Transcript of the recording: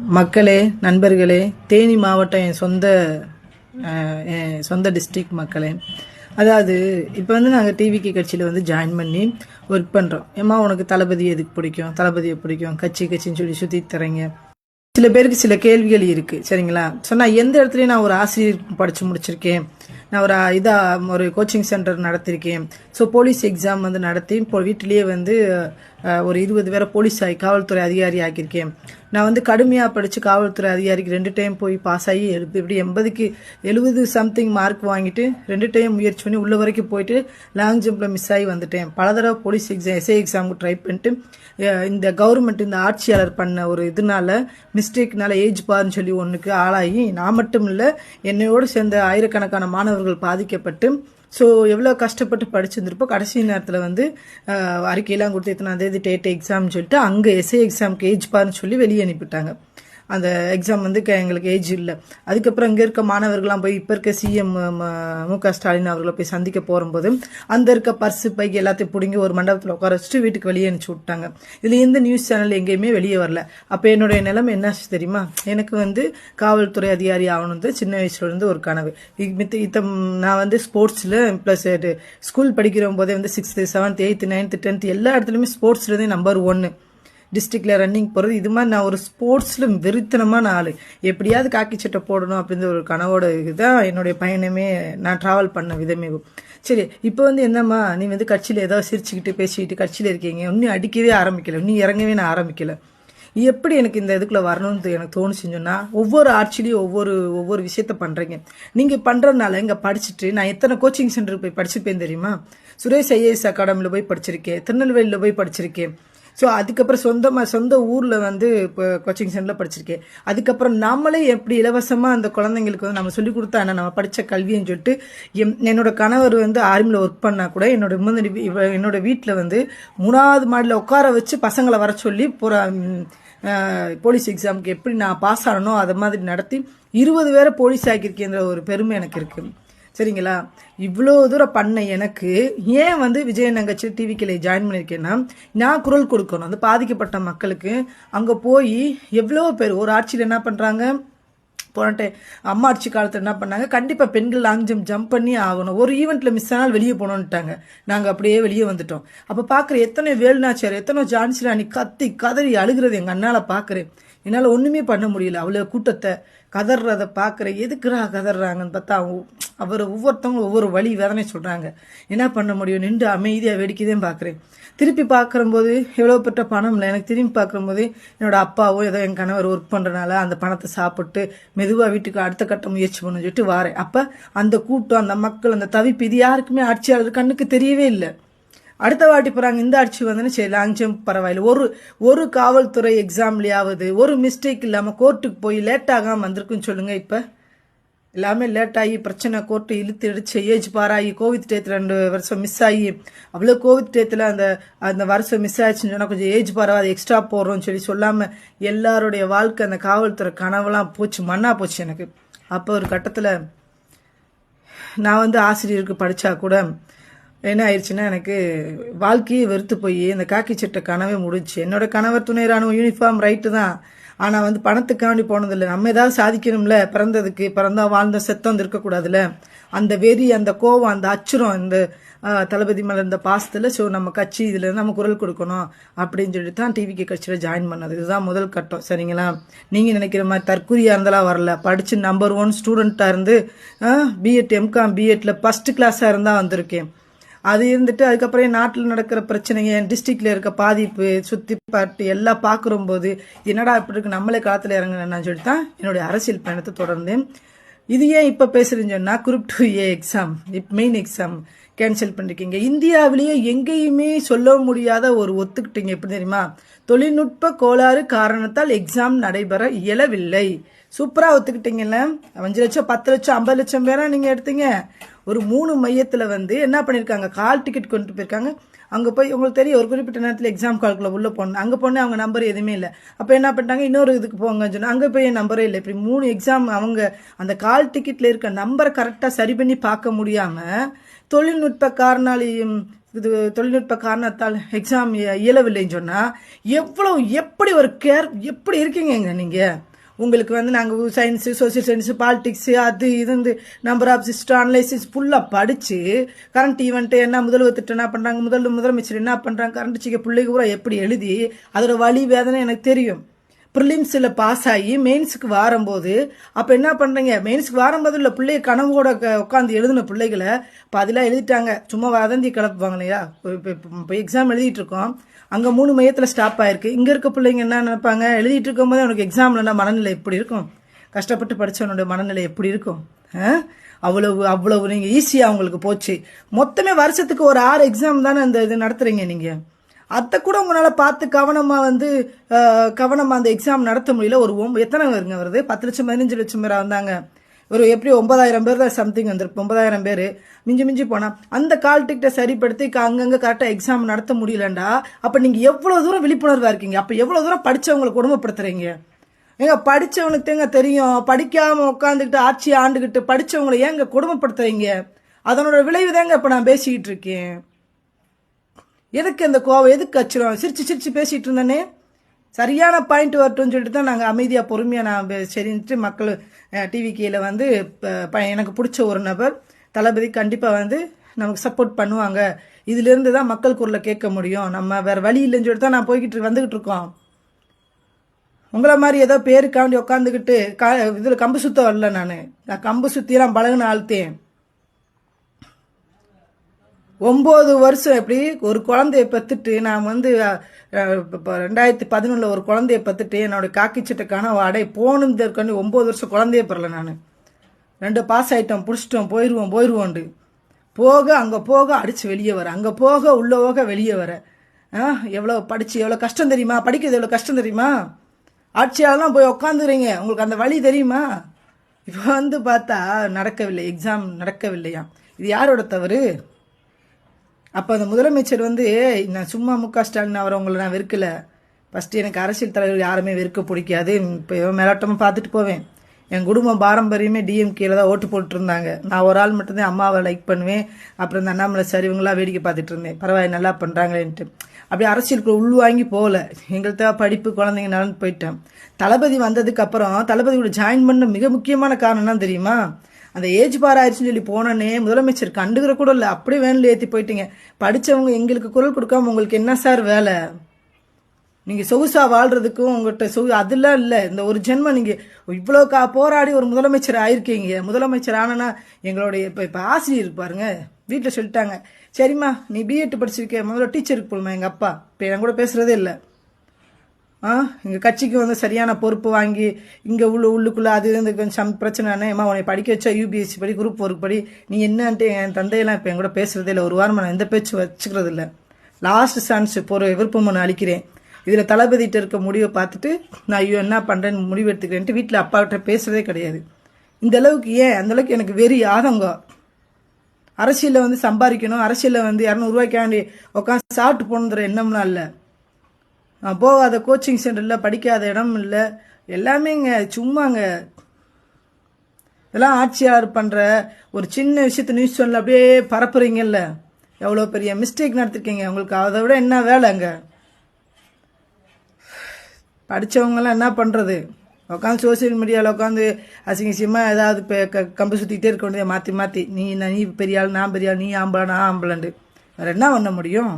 மக்களே, நண்பர்களே, தேனி மாவட்டம் என் சொந்த டிஸ்ட்ரிக்ட் மக்களே. அதாவது இப்போ நாங்கள் டிவிக்கு கட்சியில் ஜாயின் பண்ணி ஒர்க் பண்ணுறோம். ஏம்மா உனக்கு தளபதி எதுக்கு பிடிக்கும், தளபதியை பிடிக்கும், கட்சின்னு சொல்லி சுற்றி தரீங்க. சில பேருக்கு சில கேள்விகள் இருக்குது, சரிங்களா? சொன்னால் எந்த இடத்துலையும் நான் ஒரு ஆசிரியர் படித்து முடிச்சிருக்கேன், நான் ஒரு கோச்சிங் சென்டர் நடத்திருக்கேன். ஸோ போலீஸ் எக்ஸாம் நடத்தி இப்போ வீட்டிலேயே ஒரு 20 பேரை காவல்துறை அதிகாரி ஆக்கியிருக்கேன். நான் கடுமையாக படித்து காவல்துறை அதிகாரிக்கு 2 டைம் போய் பாஸ் ஆகி இப்படி 80க்கு 70 சம்திங் மார்க் வாங்கிட்டு 2 டைம் முயற்சி பண்ணி உள்ள வரைக்கும் போயிட்டு லாங் ஜம்பில் மிஸ் ஆகி வந்துட்டேன். பல தடவை போலீஸ் எக்ஸாம் எஸ்ஐ எக்ஸாமுக்கு ட்ரை பண்ணிட்டு இந்த கவர்மெண்ட் இந்த ஆட்சியாளர் பண்ண ஒரு இதனால மிஸ்டேக்னால ஏஜ் பார்னு சொல்லி ஒன்றுக்கு ஆளாகி நான் மட்டும் இல்லை என்னையோடு சேர்ந்த ஆயிரக்கணக்கான மாணவர்கள் பாதிக்கப்பட்டு ஸோ எவ்வளோ கஷ்டப்பட்டு படிச்சிருந்துருப்போம். கடைசி நேரத்தில் அறிக்கையெல்லாம் கொடுத்து எத்தனாம் தேதி டேட் எக்ஸாம்னு சொல்லிட்டு அங்கே எஸ்ஐ எக்ஸாமுக்கு ஏஜ் பார்னு சொல்லி வெளியே அனுப்பிவிட்டாங்க. அந்த எக்ஸாம் எங்களுக்கு ஏஜ் இல்லை. அதுக்கப்புறம் இங்கே இருக்க மாணவர்கள்லாம் போய் இப்போ இருக்க சிஎம் மு.க. ஸ்டாலின் அவர்களை போய் சந்திக்க போகும்போது அந்த இருக்க பர்ஸு பைக்கு எல்லாத்தையும் பிடிங்கி ஒரு மண்டபத்தில் உட்கார வச்சுட்டு வீட்டுக்கு வெளியே அனுப்பிச்சு விட்டாங்க. இதில் எந்த நியூஸ் சேனல் எங்கேயுமே வெளியே வரல. அப்போ என்னுடைய நிலைமை என்னாச்சு தெரியுமா? எனக்கு காவல்துறை அதிகாரி ஆகணும் சின்ன வயசுலேருந்து ஒரு கனவு. நான் ஸ்போர்ட்ஸில் ப்ளஸ் ஸ்கூல் படிக்கிற போதே 6th 7th 8th 9th 10th எல்லா இடத்துலையுமே ஸ்போர்ட்ஸ்லேருந்தே நம்பர் 1 டிஸ்ட்ரிக்டில் ரன்னிங் போகிறது. இது மாதிரி நான் ஒரு ஸ்போர்ட்ஸில் வெறித்தனமான ஆள். எப்படியாவது காக்கி சட்டை போடணும் அப்படின்ற ஒரு கனவோட இதுதான் என்னுடைய பயணமே, நான் ட்ராவல் பண்ண விதமே. சரி, இப்போ என்னம்மா நீ கட்சியில் ஏதாவது சிரிச்சுக்கிட்டு பேசிக்கிட்டு கட்சியில் இருக்கீங்க, இன்னும் அடிக்கவே ஆரம்பிக்கல, இன்னும் இறங்கவே நான் ஆரம்பிக்கல. எப்படி எனக்கு இந்த இதுக்குள்ளே வரணும்னு எனக்கு தோணுச்சுன்னு சொன்னால், ஒவ்வொரு ஆட்சிலையும் ஒவ்வொரு விஷயத்த பண்ணுறீங்க. நீங்கள் பண்ணுறதுனால இங்கே படிச்சுட்டு நான் எத்தனை கோச்சிங் சென்டருக்கு போய் படிச்சுப்பேன் தெரியுமா? சுரேஷ் ஐஏஎஸ் அகாடமியில் போய் படிச்சிருக்கேன், திருநெல்வேலியில் போய் படிச்சிருக்கேன். ஸோ அதுக்கப்புறம் சொந்த ஊரில் இப்போ கோச்சிங் சென்டரில் படிச்சிருக்கேன். அதுக்கப்புறம் நம்மளே எப்படி இலவசமாக அந்த குழந்தைங்களுக்கு நம்ம சொல்லிக் கொடுத்தா என்ன, நம்ம படித்த கல்வின்னு சொல்லிட்டு என்னோட கணவர் ஆர்மியில் ஒர்க் பண்ணால் கூட என்னோட வீட்டில் 3வது மாடியில் உட்கார வச்சு பசங்களை வர சொல்லி போலீஸ் எக்ஸாமுக்கு எப்படி நான் பாஸ் ஆகணும் அதை மாதிரி நடத்தி 20 பேரை போலீஸ் ஆக்கியிருக்கேன்ற ஒரு பெருமை எனக்கு இருக்குது, சரிங்களா? இவ்வளோ தூரம் பண்ண எனக்கு ஏன் விஜயநகர் டிவிக்கில் ஜாயின் பண்ணியிருக்கேன்னா, நான் குரல் கொடுக்கணும் அந்த பாதிக்கப்பட்ட மக்களுக்கு. அங்கே போய் எவ்வளோ பேர் ஒரு ஆட்சியில் என்ன பண்ணுறாங்க, போன அம்மா ஆட்சி காலத்தில் என்ன பண்ணாங்க, கண்டிப்பாக பெண்கள் லாங் ஜம்ப் பண்ணி ஆகணும், ஒரு ஈவெண்ட்டில் மிஸ் ஆனால் வெளியே போகணுன்ட்டாங்க. நாங்கள் அப்படியே வெளியே வந்துட்டோம். அப்போ பார்க்குற எத்தனை வேலுநாச்சியார், எத்தனை ஜான்சி ராணி கத்தி கதறி அழுகிறது எங்கள் அண்ணால் பார்க்குறேன். என்னால் ஒன்றுமே பண்ண முடியல. அவ்வளோ கூட்டத்தை கதறதை பார்க்குறேன். எதுக்குறா கதறாங்கன்னு பார்த்தா ஒவ்வொருத்தவங்களும் ஒவ்வொரு வழி வேதனை சொல்கிறாங்க. என்ன பண்ண முடியும், நின்று அமைதியாக வேடிக்கைதான் பார்க்குறேன். திருப்பி பார்க்கும்போது எவ்வளோ பெற்ற பணம் இல்லை எனக்கு. திரும்பி பார்க்கும்போது என்னோட அப்பாவோ ஏதோ என் கணவர் ஒர்க் பண்ணுறனால அந்த பணத்தை சாப்பிட்டு மெதுவாக வீட்டுக்கு அடுத்த கட்ட முயற்சி பண்ணு சொல்லிட்டு வாரேன். அப்போ அந்த கூட்டம், அந்த மக்கள், அந்த தவிப்பு இது யாருக்குமே ஆட்சியாளர் கண்ணுக்கு தெரியவே இல்லை. அடுத்த வாட்டி போகிறாங்க, இந்த ஆட்சி சரி லாங் ஜம்ப் பரவாயில்ல, ஒரு காவல்துறை எக்ஸாம்லையாவது ஒரு மிஸ்டேக் இல்லாமல் கோர்ட்டுக்கு போய் லேட் ஆகாமல் வந்திருக்குன்னு சொல்லுங்கள். இப்போ எல்லாமே லேட் ஆகி பிரச்சனை, கோர்ட்டு இழுத்து அடிச்சு ஏஜ் பாராகி கோவிட் டயத்தில் 2 வருஷம் மிஸ் ஆகி அவ்வளோ கோவிட் டயத்தில் அந்த வருஷம் மிஸ் ஆயிடுச்சுன்னு சொன்னால் கொஞ்சம் ஏஜ் பாராக அது எக்ஸ்ட்ரா போடுறோம்னு சொல்லாமல் எல்லாருடைய வாழ்க்கை அந்த காவல்துறை கனவுலாம் போச்சு, மண்ணா போச்சு எனக்கு. அப்போ ஒரு கட்டத்தில் நான் ஆசிரியருக்கு படித்தா கூட என்ன ஆயிடுச்சுன்னா, எனக்கு வாழ்க்கையே வெறுத்து போய் இந்த காக்கி சட்டை கனவே முடிச்சு. என்னோட கணவர் துணை ராணுவ யூனிஃபார்ம் ரைட்டு தான், ஆனால் பணத்துக்காண்டி போனதில்லை. நம்ம ஏதாவது சாதிக்கணும்ல, பிறந்தா வாழ்ந்த செத்தம் இருக்கக்கூடாதுல்ல. அந்த வெறி, அந்த கோவம், அந்த அச்சுரம், இந்த தளபதி மேலே இருந்த பாசத்தில் ஸோ நம்ம கட்சி இதில் நம்ம குரல் கொடுக்கணும் அப்படின்னு சொல்லிட்டு தான் டிவிக்கு கட்சியில் ஜாயின் பண்ணது. இதுதான் முதல் கட்டம், சரிங்களா? நீங்கள் நினைக்கிற மாதிரி தற்கூரியாக இருந்தாலும் வரல. படித்து நம்பர் 1 ஸ்டூடெண்ட்டாக இருந்து பிஎட் எம்காம் பிஎட்டில் ஃபஸ்ட்டு கிளாஸாக இருந்தால் வந்திருக்கேன். அது இருந்துட்டு அதுக்கப்புறம் நாட்டில் நடக்கிற பிரச்சனைங்க, என் டிஸ்ட்ரிக்டில் இருக்க பாதிப்பு, சுற்றி பாட்டு எல்லாம் பார்க்குறம்போது என்னடா இப்படி இருக்கு, நம்மளே காலத்தில் இறங்கினேன்னு சொல்லி தான் என்னுடைய அரசியல் பயணத்தை தொடர்ந்தேன். இது ஏன் இப்போ பேசுகிறேன்னு சொன்னால், group 2A exam main exam cancel பண்ணிருக்கீங்க. இந்தியாவிலேயே எங்கேயுமே சொல்ல முடியாத ஒரு ஒத்துக்கிட்டீங்க. எப்படி தெரியுமா? தொழில்நுட்ப கோளாறு காரணத்தால் எக்ஸாம் நடைபெற இயலவில்லை. சூப்பராக ஒத்துக்கிட்டீங்கல்ல. 5 லட்சம் 10 லட்சம் 50 லட்சம் பேரா நீங்கள் எடுத்தீங்க. ஒரு 3 மையத்தில் என்ன பண்ணியிருக்காங்க, கால் டிக்கெட் கொண்டு போயிருக்காங்க. அங்கே போய் உங்களுக்கு தெரியும், ஒரு குறிப்பிட்ட நேரத்தில் எக்ஸாம் கால்குள்ள உள்ளே போகணும். அங்கே போனால் அவங்க நம்பர் எதுவுமே இல்லை. அப்போ என்ன பண்ணிட்டாங்க, இன்னொரு இதுக்கு போங்கன்னு சொன்னால் அங்கே போய் நம்பரே இல்லை. இப்படி 3 எக்ஸாம் அவங்க அந்த கால் டிக்கெட்டில் இருக்க நம்பரை கரெக்டாக சரி பண்ணி பார்க்க முடியாமல் தொழில்நுட்ப காரணத்தால் எக்ஸாம் இயலவில்லைன்னு சொன்னால் எப்படி இருக்கீங்க நீங்கள்? உங்களுக்கு வந்து நாங்கள் சயின்ஸு, சோசியல் சயின்ஸு, பாலிடிக்ஸு, அது இது வந்து நம்பர் ஆஃப் சிஸ்டம் அனலைசிஸ் ஃபுல்லாக படித்து கரண்ட் ஈவெண்ட்டு என்ன முதல்வர் திட்டம் என்ன பண்ணுறாங்க, முதலமைச்சர் என்ன பண்ணுறாங்க, கரண்ட் சிக்க பிள்ளைக்கு பூரா எப்படி எழுதி அதோட வலி வேதனை எனக்கு தெரியும். ப்ரிலிம்ஸில் பாஸ் ஆகி மெயின்ஸுக்கு வரும்போது அப்போ என்ன பண்ணுறீங்க, மெயின்ஸுக்கு வரும்போது இல்லை பிள்ளைய கனவோட உட்காந்து எழுதின பிள்ளைகளை இப்போ அதெல்லாம் எழுதிட்டாங்க. சும்மா வதந்தி கிளப்புவாங்க இல்லையா. இப்போ எக்ஸாம் எழுதிட்டு இருக்கோம், அங்கே 3 மையத்தில் ஸ்டாப் ஆயிருக்கு. இங்கே இருக்க பிள்ளைங்க என்ன நினைப்பாங்க, எழுதிட்டு இருக்கும் போதே அவனுக்கு எக்ஸாம்லன்னா மனநிலை எப்படி இருக்கும், கஷ்டப்பட்டு படித்தவனுடைய மனநிலை எப்படி இருக்கும். அவ்வளவு நீங்கள் ஈஸியாக அவங்களுக்கு போச்சு. மொத்தமே வருஷத்துக்கு ஒரு 6 எக்ஸாம் தானே இந்த இது நடத்துறீங்க நீங்கள். அதை கூட உங்களால் பார்த்து கவனமாக அந்த எக்ஸாம் நடத்த முடியல. ஒரு எத்தனை வருங்க வருது, 10 லட்சம் 15 லட்சம் பேர் வந்தாங்க. ஒரு எப்படி 9,000 பேர் தான் சம்திங் வந்திருக்கு. 9,000 பேர் மிஞ்சி போனால் அந்த கால் டிக்கெட்டை சரிப்படுத்தி அங்கங்கே கரெக்டாக எக்ஸாம் நடத்த முடியலண்டா அப்போ நீங்கள் எவ்வளோ தூரம் விழிப்புணர்வாக இருக்கீங்க, அப்போ எவ்வளோ தூரம் படித்தவங்களை கொடுமைப்படுத்துறீங்க. ஏங்க படித்தவனுக்கு தேங்க தெரியும், படிக்காமல் உட்காந்துக்கிட்டு ஆட்சியை ஆண்டுக்கிட்டு படித்தவங்களை ஏங்க கொடுமைப்படுத்துறீங்க. அதனோட விளைவு தாங்க இப்போ நான் பேசிக்கிட்டு இருக்கேன். எதுக்கு இந்த கோவம், எதுக்கு கச்சிரும், சிரிச்சு பேசிகிட்டு இருந்தேனே. சரியான பாயிண்ட் வரட்டும்னு சொல்லிட்டு தான் நாங்கள் அமைதியாக பொறுமையாக நான் சரின்ட்டு மக்கள் டிவிக்கியில் வந்து எனக்கு பிடிச்ச ஒரு நபர் தளபதி கண்டிப்பாக வந்து நமக்கு சப்போர்ட் பண்ணுவாங்க, இதிலிருந்து தான் மக்கள் குரலை கேட்க முடியும், நம்ம வேறு வழி இல்லைன்னு சொல்லிட்டு தான் நான் வந்துக்கிட்டு இருக்கோம். உங்களை மாதிரி ஏதோ பேருக்காண்டி உட்காந்துக்கிட்டு இதில் கம்பு சுத்த வரல. நான் கம்பு சுற்றியெல்லாம் பழகுன ஆழ்த்தேன். 9 வருஷம் எப்படி ஒரு குழந்தைய பெற்றுட்டு நான் வந்து 2011 ஒரு குழந்தைய பெற்றுட்டு என்னோட காக்கி சட்டைக்கான அடை போகணுன்னு 9 வருஷம் குழந்தைய பெறல. நான் 2 பாஸ் ஆகிட்டோம், பிடிச்சிட்டோம், போயிடுவோண்டு அங்கே போக அடித்து வெளியே வர, அங்கே உள்ளே போக வெளியே வர. எவ்வளோ படித்து எவ்வளோ கஷ்டம் தெரியுமா, படிக்கிறது எவ்வளோ கஷ்டம் தெரியுமா. ஆட்சியாளர்லாம் போய் உட்காந்துக்கிறீங்க, உங்களுக்கு அந்த வழி தெரியுமா. இப்போ வந்து பார்த்தா நடக்கவில்லை, எக்ஸாம் நடக்கவில்லையா. இது யாரோட தவறு. அப்போ அந்த முதலமைச்சர் வந்து நான் சும்மா முக ஸ்டாலின் அவரை நான் வெறுக்கல. ஃபஸ்ட்டு எனக்கு அரசியல் தலைவர் யாருமே வெறுக்க பிடிக்காது. இப்போ மேலோட்டமாக பார்த்துட்டு போவேன். என் குடும்பம் பாரம்பரியமே டிஎம்கேல தான் ஓட்டு போட்டுருந்தாங்க. நான் ஒரு ஆள் மட்டும்தான் அம்மாவை லைக் பண்ணுவேன். அப்புறம் இந்த அண்ணாமலை சார் இவங்களாம் வேடிக்கை பார்த்துட்டு இருந்தேன், பரவாயில்ல நல்லா பண்ணுறாங்களேன்ட்டு. அப்படி அரசியலுக்குள்ள உள்வாங்கி போகல. எங்கள்கிட்ட படிப்பு குழந்தைங்க நடந்து போயிட்டேன். தளபதி வந்ததுக்கு அப்புறம் தளபதியோட ஜாயின் பண்ண மிக முக்கியமான காரணம் என்ன தெரியுமா, அந்த ஏஜ் பார் ஆயிடுச்சுன்னு சொல்லி போனோன்னே முதலமைச்சர் கண்டுக்கிற கூட இல்லை, அப்படியே வேனில் ஏற்றி போயிட்டீங்க. படித்தவங்க எங்களுக்கு குரல் கொடுக்காம உங்களுக்கு என்ன சார் வேலை. நீங்கள் சொகுசா வாழ்றதுக்கும் உங்கள்கிட்ட அதெல்லாம் இல்லை. இந்த ஒரு ஜென்மம் நீங்கள் இவ்வளோ போராடி ஒரு முதலமைச்சர் ஆயிருக்கீங்க. முதலமைச்சர் ஆனால் எங்களுடைய இப்போ ஆசிரியர் பாருங்க வீட்டில் சொல்லிட்டாங்க, சரிம்மா நீ பிஎட் படிச்சிருக்க, முதல்ல டீச்சருக்கு போடுமா. எங்கள் அப்பா இப்போ என் கூட பேசுகிறதே இல்லை. எங்கள் கட்சிக்கு வந்து சரியான பொறுப்பு வாங்கி இங்கே உள்ளுக்குள்ளே அது வந்து கொஞ்சம் பிரச்சனைனா, ஏமா உன்னை படிக்க வச்சா யூபிஎஸ்சி படி குரூப் 4 படி, நீ என்னன்ட்டு என் தந்தையெல்லாம் இப்போ என் கூட பேசுகிறதே இல்லை. ஒரு வாரம் நான் எந்த பேச்சு வச்சுக்கிறது இல்லை. லாஸ்ட் சான்ஸ் இப்போ ஒரு விருப்பம் ஒன்று அளிக்கிறேன். இதில் தளபதிகிட்ட இருக்க முடிவை பார்த்துட்டு நான் ஐயோ என்ன பண்ணுறேன்னு முடிவு எடுத்துக்கிறேன்ட்டு வீட்டில் அப்பாக்கிட்ட பேசுகிறதே கிடையாது. இந்த அளவுக்கு ஏன் அந்தளவுக்கு எனக்கு வெறி ஆதங்கம். அரசியலில் வந்து சம்பாதிக்கணும், அரசியலில் வந்து 200 ரூபாய்க்காண்டி உட்காந்து சாப்பிட்டு போகணுங்கிற எண்ணம்லாம் இல்லை. போகாத கோச்சிங் சென்டர் இல்லை, படிக்காத இடம் இல்லை, எல்லாமே இங்கே சும்மாங்க. இதெல்லாம் ஆட்சியாளர் பண்ணுற ஒரு சின்ன விஷயத்த நியூஸ் சேனல் அப்படியே பரப்புறீங்கல்ல, எவ்வளோ பெரிய மிஸ்டேக் நடத்திருக்கீங்க. உங்களுக்கு அதை விட என்ன வேலைங்க. படித்தவங்களாம் என்ன பண்ணுறது, உட்காந்து சோசியல் மீடியாவில் உட்காந்து அசிங்கசியமாக ஏதாவது இப்போ கம்பு சுற்றிக்கிட்டே இருக்க வேண்டியதை மாற்றி நீ பெரிய ஆள் நான் பெரிய ஆள், நீ ஆம்பளை நான் ஆம்பளண்டு, வேறு என்ன பண்ண முடியும்.